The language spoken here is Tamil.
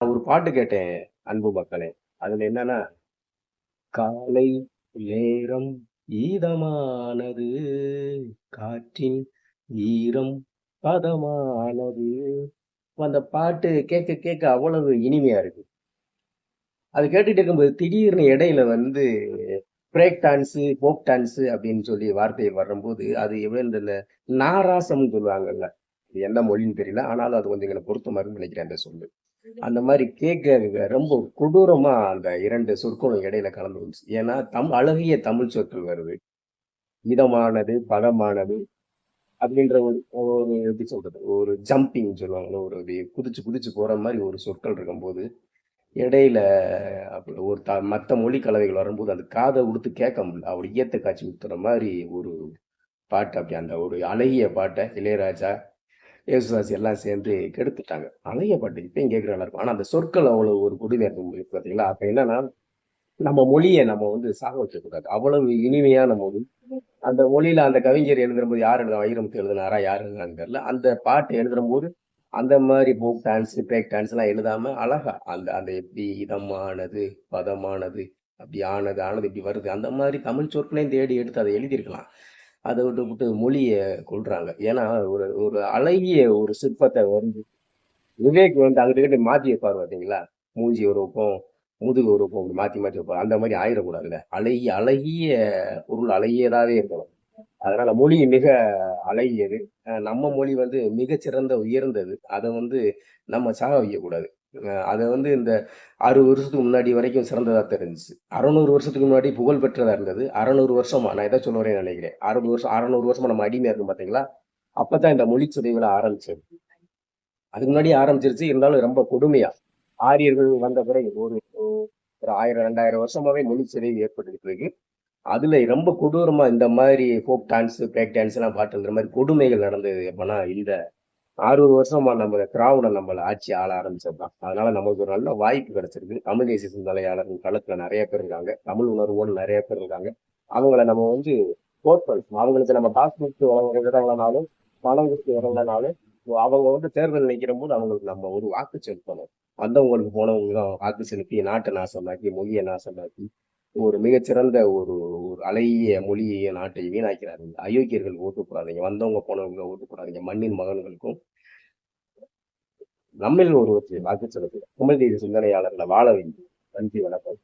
நான் ஒரு பாட்டு கேட்டேன் அன்பு மக்களே. அதுல என்னன்னா, "காலை நேரம் இதமானது, காற்றின் ஈரம் பதமானது." அந்த பாட்டு கேட்க கேட்க அவ்வளவு இனிமையா இருக்கு. அது கேட்டுட்டு இருக்கும்போது திடீர்னு இடையில வந்து பிரேக் டான்ஸு, ஃபோக் டான்ஸு அப்படின்னு சொல்லி வார்த்தை வரும்போது, அது இந்த நாராசம்ன்னு சொல்லுவாங்கல்ல. அது என்ன மொழின்னு தெரியல. ஆனாலும் அது கொஞ்சம் எனக்கு பொருத்தமா இருக்குன்னு நினைக்கிறேன் அந்த சொல்லு. அந்த மாரி கேட்க ரொம்ப கொடூரமா அந்த 2 சொற்களும் இடையில கலந்து வந்துச்சு. ஏன்னா, அழகிய தமிழ் சொற்கள் வருது. மிதமானது, பதமானது அப்படின்ற ஒரு ஒரு எப்படி சொல்றது? ஒரு ஜம்பிங் சொல்லுவாங்கல்ல. ஒரு அப்படியே குதிச்சு குதிச்சு போற மாரி ஒரு சொற்கள் இருக்கும்போது, இடையில அப்ப ஒரு மத்த மொழி கலவைகள் வரும்போது, அது காத குடுத்து கேட்க முடியல. அப்படி ஈயத்த காய்ச்சி ஊத்துற மாரி ஒரு பாட்டு அப்படி அந்த ஒரு அழகிய பாட்ட இளையராஜா, இயேசுதாஸ் எல்லாம் சேர்ந்து கெடுத்துட்டாங்க. அழகிய பாட்டு இப்பயும் கேட்க நல்லாருக்கும். ஆனா அந்த சொற்கள் அவ்வளவு ஒரு கொடுமையா இருக்கும் பார்த்தீங்களா? அப்ப என்னன்னா, நம்ம மொழிய நம்ம வந்து சாக வச்சுறக்கூடாது. அவ்வளவு இனிமையான மொழி. அந்த மொழியில அந்த கவிஞர் எழுதுறம்போது யார் எழுதுனா? வைரமுத்து எழுதுனாரா? யார் எழுதுனான்னு தெரியல. அந்த பாட்டு எழுதுறம்போது, அந்த மாரி ஃபோக் டான்ஸ், பிரேக் டான்ஸ்லாம் எழுதாம அழகா அந்த அந்த எப்படி இதமானது, பதமானது, அப்படி ஆனது, ஆனது இப்படி வருது. அந்த மாரி தமிழ் சொற்களையும் தேடி எடுத்து அத எழுதியிருக்கலாம். அத விட்டுபுட்டு மொழிய கொல்றாங்க. ஏன்னா, ஒரு ஒரு அழகிய ஒரு சிற்பத்த வந்து விவேக் வந்து அங்கிட்டு இங்கிட்டு மாத்தி வைப்பாரு பார்த்தீங்களா? மூஞ்சி ஒரு பக்கம், முதுகு ஒரு பக்கம் இப்படி மாத்தி மாத்தி வைப்பாரு. அந்த மாரி ஆயிறக்கூடாதுல்ல. அழகிய அழகிய பொருள் அழகியதாவே இருக்கணும். அதனால மொழி மிக அழகியது. நம்ம மொழி வந்து மிகச்சிறந்த உயர்ந்தது. அத வந்து நம்ம சாக வைக்கக்கூடாது. அத வந்து இந்த 60 வருஷத்துக்கு முன்னாடி வரைக்கும் சிறந்ததா தெரிஞ்சுச்சு. 600 வருஷத்துக்கு முன்னாடி புகழ் பெற்றதா இருந்தது. 600 வருஷமா நான் எத சொல்ல வரேன்னு நெனைக்கிறேன். 60 வருஷம் 600 வருஷமா நம்ம அடிமையா இருக்கோம் பார்த்தீங்களா? அப்பதான் இந்த மொழி சிதைவுலாம் ஆரம்பிச்சது. அதுக்கு முன்னாடியே ஆரம்பிச்சிருச்சு. இருந்தாலும் ரொம்ப கொடுமையா. ஆரியர்கள் வந்த பிறகு ஒரு 1000, 2000 வருஷமாவே மொழி சிதைவு ஏற்பட்டுக்கிட்டு இருக்கு. அதுல ரொம்ப கொடூரமா இந்த மாதிரி ஃபோக் டான்ஸ், பிரேக் டான்ஸ்லாம் பாட்டு இந்த மாரி கொடுமைகள் நடந்தது எப்பன்னா, இந்த 600 வருஷமா நம்ம திராவிடம் நம்மள ஆட்சி ஆள ஆரம்பிச்சது தான். அதனால நமக்கு ஒரு நல்ல வாய்ப்பு கிடைச்சிருக்கு. தமிழ் தேசிய சிந்தனையாளர்கள் களத்துல நெறைய பேர் இருக்காங்க. தமிழ் உணர்வோடு நெறைய பேர் இருக்காங்க. அவங்கள நம்ம வந்து தோற்கடிக்கணும். அவங்களுக்கு நம்ம காசு குடுத்து இறங்கலனாலும், பணம் குடுத்து இறங்கலனாலும், அவங்க வந்து தேர்தல் நிக்கிறம்போது அவங்களுக்கு நம்ம ஒரு வாக்கு செலுத்தணும். வந்தவங்களுக்கு போனவங்களுக்கு தான் வாக்கு செலுத்தி நாட்ட நாசமாக்கி, மொழிய நாசமாக்கி, ஒரு மிகச்சிறந்த ஒரு ஒரு அழகிய மொழியையும், நாட்டையும் வீணாக்கிறார்கள். அயோக்கியர்களுக்கு ஓட்டு போடாதீங்க. வந்தவங்க போனவங்க ஓட்டு போடாதீங்க. மண்ணின் மகன்களுக்கும், நம்மில் ஒருவருக்கு வாக்கு செலுத்துங்க. தமிழ் தேசிய சிந்தனையாளர்கள வாழ வைங்க. நன்றி, வணக்கம்.